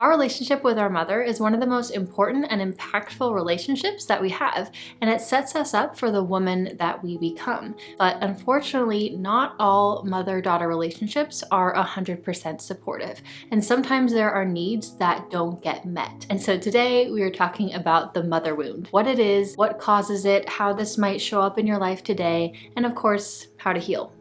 Our relationship with our mother is one of the most important and impactful relationships that we have, and it sets us up for the woman that we become. But unfortunately, not all mother-daughter relationships are 100% supportive, and sometimes there are needs that don't get met. And so today we are talking about the mother wound, what it is, what causes it, how this might show up in your life today, and of course, how to heal.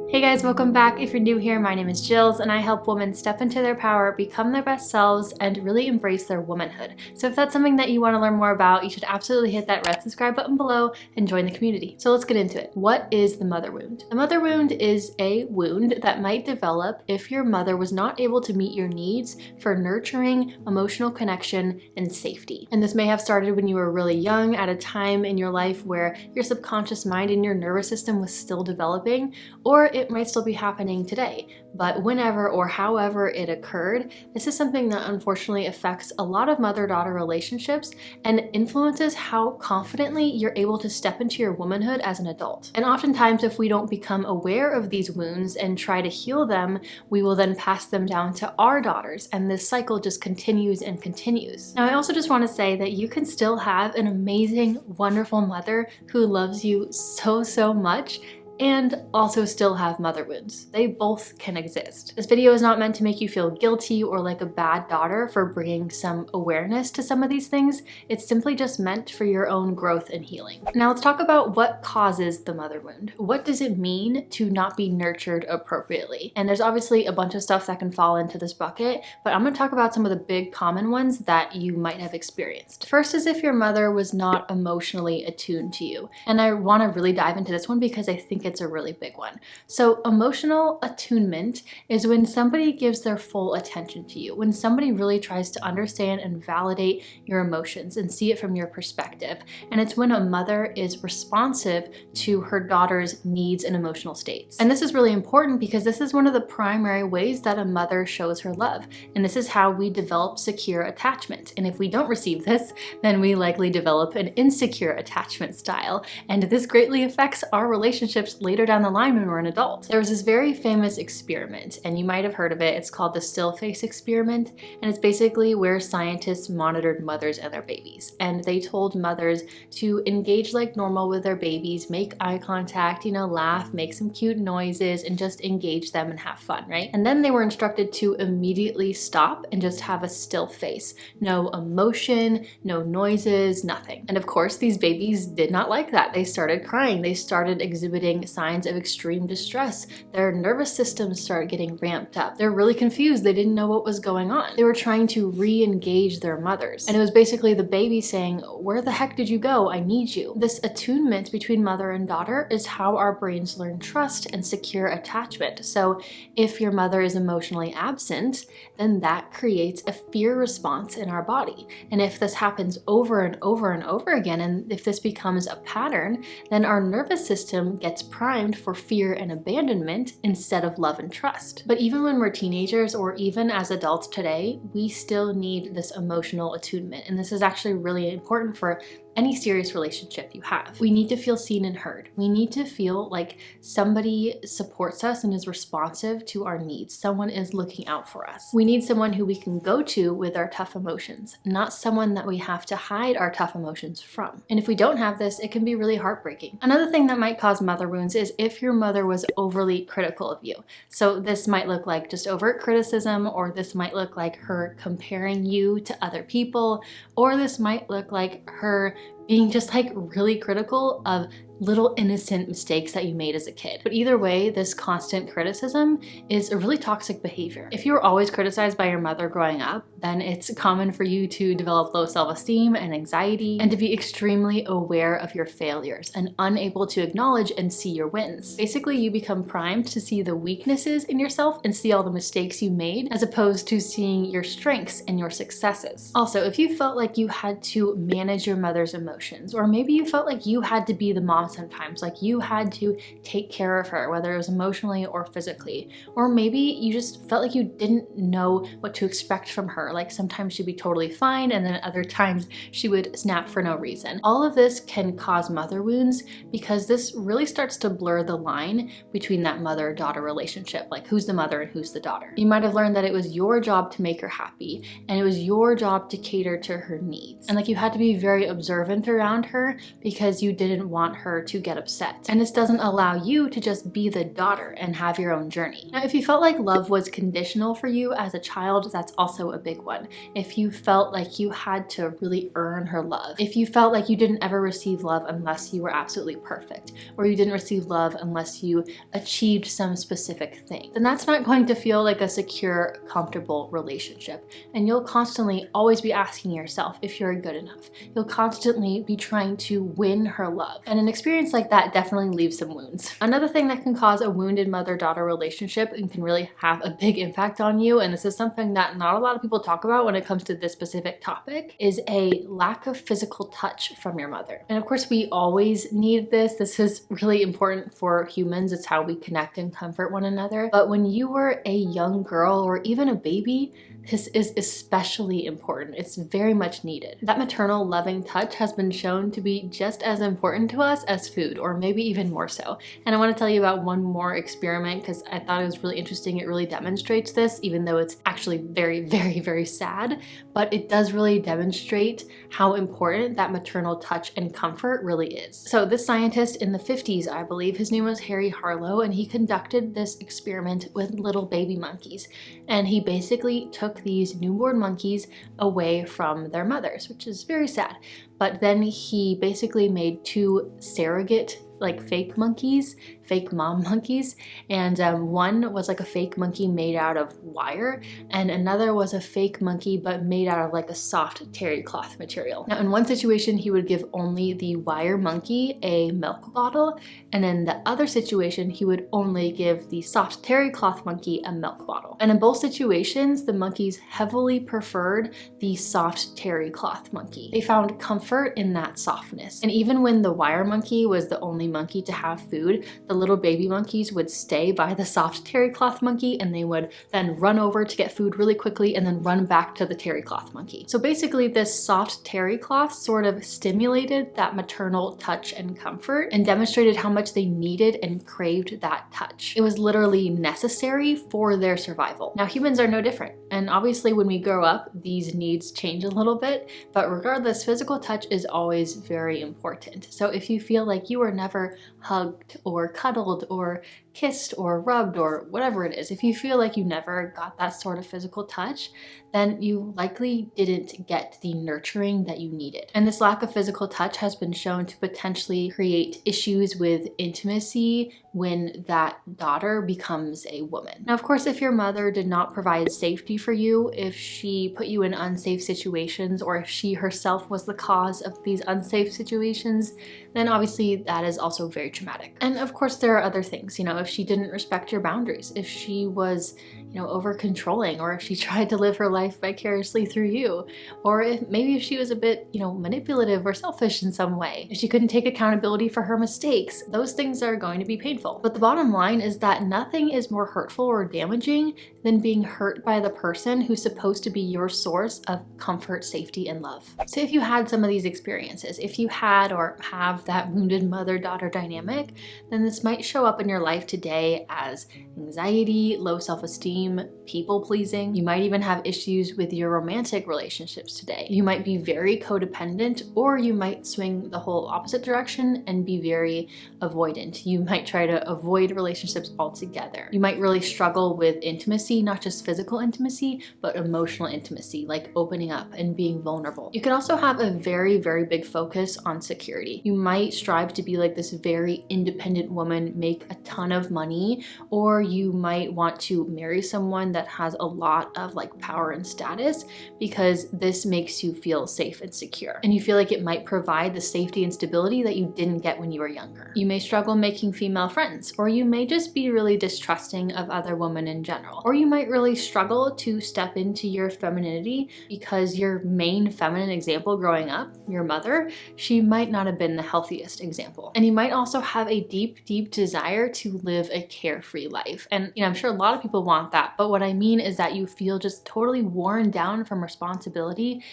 Hey guys, welcome back. If you're new here, my name is Jillz and I help women step into their power, become their best selves, and really embrace their womanhood. So if that's something that you want to learn more about, you should absolutely hit that red subscribe button below and join the community. So let's get into it. What is the mother wound? The mother wound is a wound that might develop if your mother was not able to meet your needs for nurturing, emotional connection, and safety. And this may have started when you were really young, at a time in your life where your subconscious mind and your nervous system was still developing, or it might still be happening today. But whenever or however it occurred, this is something that unfortunately affects a lot of mother-daughter relationships and influences how confidently you're able to step into your womanhood as an adult. And oftentimes, if we don't become aware of these wounds and try to heal them, we will then pass them down to our daughters, and this cycle just continues and continues. Now, I also just want to say that you can still have an amazing, wonderful mother who loves you so much, and also still have mother wounds. They both can exist. This video is not meant to make you feel guilty or like a bad daughter for bringing some awareness to some of these things. It's simply just meant for your own growth and healing. Now let's talk about what causes the mother wound. What does it mean to not be nurtured appropriately? And there's obviously a bunch of stuff that can fall into this bucket, but I'm going to talk about some of the big common ones that you might have experienced. First is if your mother was not emotionally attuned to you. And I want to really dive into this one because I think it's a really big one. So emotional attunement is when somebody gives their full attention to you, when somebody really tries to understand and validate your emotions and see it from your perspective. And it's when a mother is responsive to her daughter's needs and emotional states. And this is really important because this is one of the primary ways that a mother shows her love. And this is how we develop secure attachment. And if we don't receive this, then we likely develop an insecure attachment style. And this greatly affects our relationships later down the line when we're an adult. There was this very famous experiment, and you might have heard of it. It's called the still face experiment, and it's basically where scientists monitored mothers and their babies. And they told mothers to engage like normal with their babies, make eye contact, laugh, make some cute noises, and just engage them and have fun, right? And then they were instructed to immediately stop and just have a still face. No emotion, no noises, nothing. And of course, these babies did not like that. They started crying. They started exhibiting signs of extreme distress. Their nervous systems started getting ramped up. They're really confused. They didn't know what was going on. They were trying to re-engage their mothers. And it was basically the baby saying, "Where the heck did you go? I need you." This attunement between mother and daughter is how our brains learn trust and secure attachment. So if your mother is emotionally absent, then that creates a fear response in our body. And if this happens over and over and over again, and if this becomes a pattern, then our nervous system gets primed for fear and abandonment instead of love and trust. But even when we're teenagers or even as adults today, we still need this emotional attunement. And this is actually really important for any serious relationship you have. We need to feel seen and heard. We need to feel like somebody supports us and is responsive to our needs. Someone is looking out for us. We need someone who we can go to with our tough emotions, not someone that we have to hide our tough emotions from. And if we don't have this, it can be really heartbreaking. Another thing that might cause mother wounds is if your mother was overly critical of you. So this might look like just overt criticism, or this might look like her comparing you to other people, or this might look like her being just like really critical of little innocent mistakes that you made as a kid. But either way, this constant criticism is a really toxic behavior. If you were always criticized by your mother growing up, then it's common for you to develop low self-esteem and anxiety, and to be extremely aware of your failures and unable to acknowledge and see your wins. Basically, you become primed to see the weaknesses in yourself and see all the mistakes you made, as opposed to seeing your strengths and your successes. Also, if you felt like you had to manage your mother's emotions, or maybe you felt like you had to be the mom sometimes. Like you had to take care of her, whether it was emotionally or physically. Or maybe you just felt like you didn't know what to expect from her. Like sometimes she'd be totally fine, and then other times she would snap for no reason. All of this can cause mother wounds because this really starts to blur the line between that mother-daughter relationship. Like who's the mother and who's the daughter. You might have learned that it was your job to make her happy, and it was your job to cater to her needs. And like you had to be very observant around her because you didn't want her to get upset. And this doesn't allow you to just be the daughter and have your own journey. Now, if you felt like love was conditional for you as a child, that's also a big one. If you felt like you had to really earn her love, if you felt like you didn't ever receive love unless you were absolutely perfect, or you didn't receive love unless you achieved some specific thing, then that's not going to feel like a secure, comfortable relationship. And you'll constantly always be asking yourself if you're good enough. You'll constantly be trying to win her love. And an experience like that definitely leaves some wounds. Another thing that can cause a wounded mother-daughter relationship and can really have a big impact on you, and this is something that not a lot of people talk about when it comes to this specific topic, is a lack of physical touch from your mother. And of course, we always need this. This is really important for humans. It's how we connect and comfort one another. But when you were a young girl or even a baby, this is especially important. It's very much needed. That maternal loving touch has been shown to be just as important to us as food, or maybe even more so. And I want to tell you about one more experiment because I thought it was really interesting. It really demonstrates this, even though it's actually very, very, very sad, but it does really demonstrate how important that maternal touch and comfort really is. So this scientist in the 50s, I believe, his name was Harry Harlow, and he conducted this experiment with little baby monkeys. And he basically took these newborn monkeys away from their mothers, which is very sad. But then he basically made two surrogate, like fake monkeys, fake mom monkeys, and one was like a fake monkey made out of wire, and another was a fake monkey but made out of like a soft terry cloth material. Now in one situation he would give only the wire monkey a milk bottle, and in the other situation he would only give the soft terry cloth monkey a milk bottle. And in both situations the monkeys heavily preferred the soft terry cloth monkey. They found comfort in that softness. And even when the wire monkey was the only monkey to have food, the little baby monkeys would stay by the soft terry cloth monkey, and they would then run over to get food really quickly and then run back to the terry cloth monkey. So basically this soft terry cloth sort of stimulated that maternal touch and comfort and demonstrated how much they needed and craved that touch. It was literally necessary for their survival. Now humans are no different, and obviously when we grow up these needs change a little bit, but regardless, physical touch is always very important. So if you feel like you were never hugged or cuddled or kissed or rubbed or whatever it is, if you feel like you never got that sort of physical touch, then you likely didn't get the nurturing that you needed. And this lack of physical touch has been shown to potentially create issues with intimacy when that daughter becomes a woman. Now, of course, if your mother did not provide safety for you, if she put you in unsafe situations, or if she herself was the cause of these unsafe situations, then obviously that is also very traumatic. And of course, there are other things, if she didn't respect your boundaries, if she was, over controlling, or if she tried to live her life vicariously through you, or if she was a bit, manipulative or selfish in some way, if she couldn't take accountability for her mistakes, those things are going to be painful. But the bottom line is that nothing is more hurtful or damaging than being hurt by the person who's supposed to be your source of comfort, safety, and love. So if you had some of these experiences, if you had or have that wounded mother-daughter dynamic, then this might show up in your life today as anxiety, low self-esteem, people-pleasing. You might even have issues with your romantic relationships today. You might be very codependent, or you might swing the whole opposite direction and be very avoidant. You might try to avoid relationships altogether. You might really struggle with intimacy, not just physical intimacy, but emotional intimacy, like opening up and being vulnerable. You can also have a very, very big focus on security. You might strive to be like this very independent woman, make a ton of of money, or you might want to marry someone that has a lot of like power and status because this makes you feel safe and secure. And you feel like it might provide the safety and stability that you didn't get when you were younger. You may struggle making female friends, or you may just be really distrusting of other women in general. Or you might really struggle to step into your femininity because your main feminine example growing up, your mother, she might not have been the healthiest example. And you might also have a deep, deep desire to live a carefree life. And I'm sure a lot of people want that, but what I mean is that you feel just totally worn down from responsibility,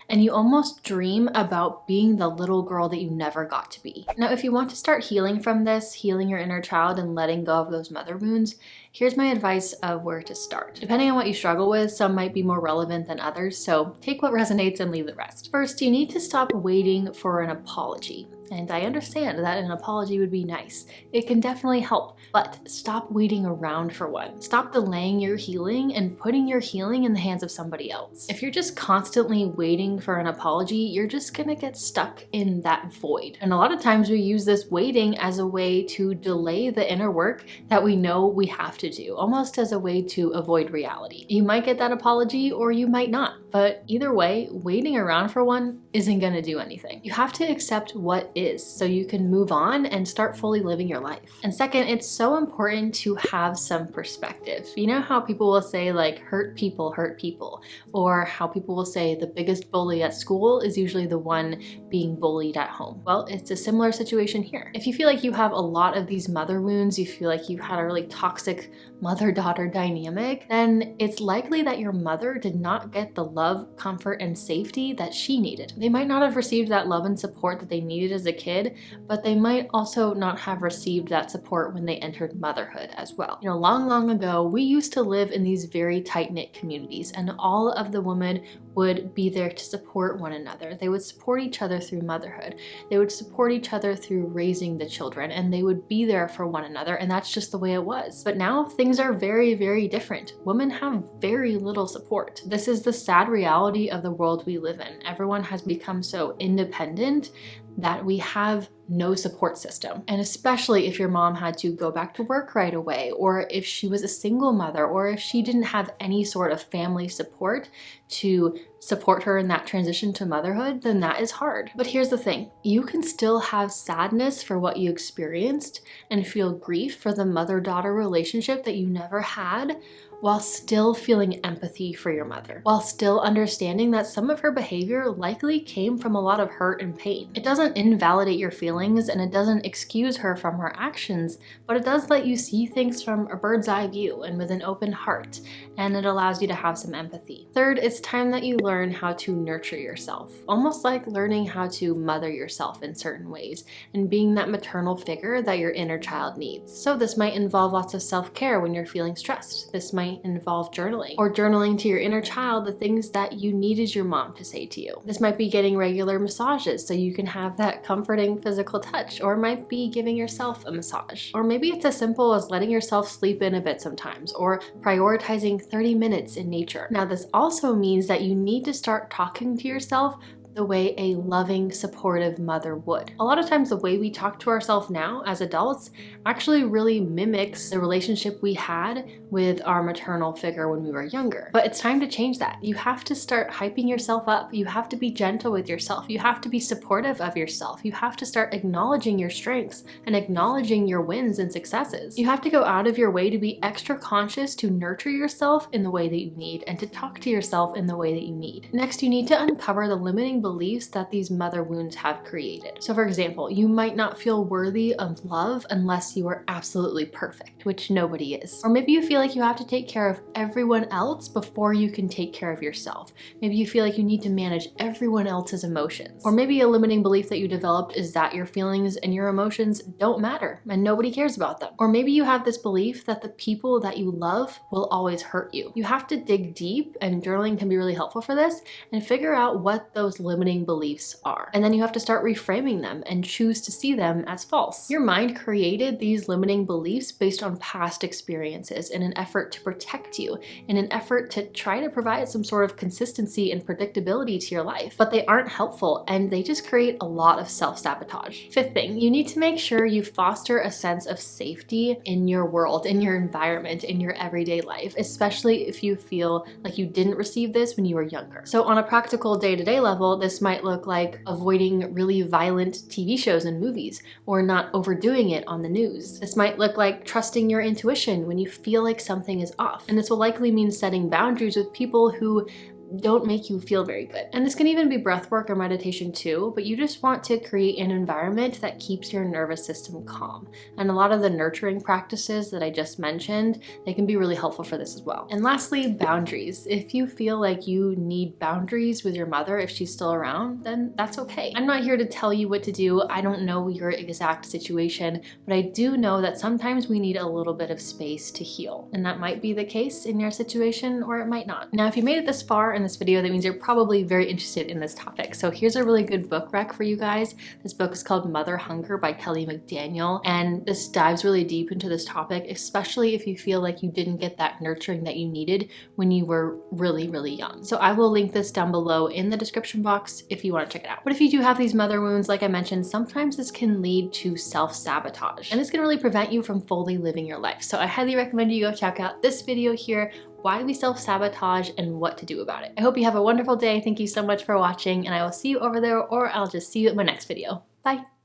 and you almost dream about being the little girl that you never got to be. Now, if you want to start healing from this, healing your inner child and letting go of those mother wounds, here's my advice of where to start. Depending on what you struggle with, some might be more relevant than others, so take what resonates and leave the rest. First, you need to stop waiting for an apology. And I understand that an apology would be nice. It can definitely help, but stop waiting around for one. Stop delaying your healing and putting your healing in the hands of somebody else. If you're just constantly waiting for an apology, you're just gonna get stuck in that void. And a lot of times we use this waiting as a way to delay the inner work that we know we have to do, almost as a way to avoid reality. You might get that apology or you might not, but either way, waiting around for one isn't gonna do anything. You have to accept what is so you can move on and start fully living your life. And second, it's so important to have some perspective. You know how people will say like hurt people, or how people will say the biggest bully at school is usually the one being bullied at home. Well, it's a similar situation here. If you feel like you have a lot of these mother wounds, you feel like you had a really toxic mother-daughter dynamic, then it's likely that your mother did not get the love, comfort, and safety that she needed. They might not have received that love and support that they needed as a kid, but they might also not have received that support when they entered motherhood as well. Long, long ago, we used to live in these very tight-knit communities, and all of the women would be there to support one another. They would support each other through motherhood. They would support each other through raising the children, and they would be there for one another, and that's just the way it was. But now things are very, very different. Women have very little support. This is the sad reality of the world we live in. Everyone has become so independent that we have no support system. And especially if your mom had to go back to work right away, or if she was a single mother, or if she didn't have any sort of family support to support her in that transition to motherhood, then that is hard. But here's the thing, you can still have sadness for what you experienced and feel grief for the mother-daughter relationship that you never had, while still feeling empathy for your mother, while still understanding that some of her behavior likely came from a lot of hurt and pain. It doesn't invalidate your feelings and it doesn't excuse her from her actions, but it does let you see things from a bird's eye view and with an open heart, and it allows you to have some empathy. Third, it's time that you learn how to nurture yourself, almost like learning how to mother yourself in certain ways and being that maternal figure that your inner child needs. So this might involve lots of self-care when you're feeling stressed. This might involve journaling, or journaling to your inner child the things that you needed your mom to say to you. This might be getting regular massages so you can have that comforting physical touch, or it might be giving yourself a massage. Or maybe it's as simple as letting yourself sleep in a bit sometimes, or prioritizing 30 minutes in nature. Now, this also means that you need to start talking to yourself the way a loving, supportive mother would. A lot of times the way we talk to ourselves now as adults actually really mimics the relationship we had with our maternal figure when we were younger. But it's time to change that. You have to start hyping yourself up. You have to be gentle with yourself. You have to be supportive of yourself. You have to start acknowledging your strengths and acknowledging your wins and successes. You have to go out of your way to be extra conscious to nurture yourself in the way that you need and to talk to yourself in the way that you need. Next, you need to uncover the limiting beliefs that these mother wounds have created. So for example, you might not feel worthy of love unless you are absolutely perfect, which nobody is. Or maybe you feel like you have to take care of everyone else before you can take care of yourself. Maybe you feel like you need to manage everyone else's emotions. Or maybe a limiting belief that you developed is that your feelings and your emotions don't matter and nobody cares about them. Or maybe you have this belief that the people that you love will always hurt you. You have to dig deep, and journaling can be really helpful for this, and figure out what those limiting beliefs are. And then you have to start reframing them and choose to see them as false. Your mind created these limiting beliefs based on past experiences in an effort to protect you, in an effort to try to provide some sort of consistency and predictability to your life. But they aren't helpful and they just create a lot of self-sabotage. Fifth thing, you need to make sure you foster a sense of safety in your world, in your environment, in your everyday life, especially if you feel like you didn't receive this when you were younger. So on a practical day-to-day level, this might look like avoiding really violent TV shows and movies, or not overdoing it on the news. This might look like trusting your intuition when you feel like something is off. And this will likely mean setting boundaries with people who don't make you feel very good. And this can even be breath work or meditation too, but you just want to create an environment that keeps your nervous system calm. And a lot of the nurturing practices that I just mentioned, they can be really helpful for this as well. And lastly, boundaries. If you feel like you need boundaries with your mother if she's still around, then that's okay. I'm not here to tell you what to do. I don't know your exact situation, but I do know that sometimes we need a little bit of space to heal. And that might be the case in your situation, or it might not. Now, if you made it this far in this video, that means you're probably very interested in this topic. So here's a really good book rec for you guys. This book is called Mother Hunger by Kelly McDaniel, and this dives really deep into this topic, especially if you feel like you didn't get that nurturing that you needed when you were really, really young. So I will link this down below in the description box if you want to check it out. But if you do have these mother wounds, like I mentioned, sometimes this can lead to self-sabotage, and this can really prevent you from fully living your life. So I highly recommend you go check out this video here, why we self-sabotage and what to do about it. I hope you have a wonderful day. Thank you so much for watching, and I will see you over there, or I'll just see you at my next video. Bye.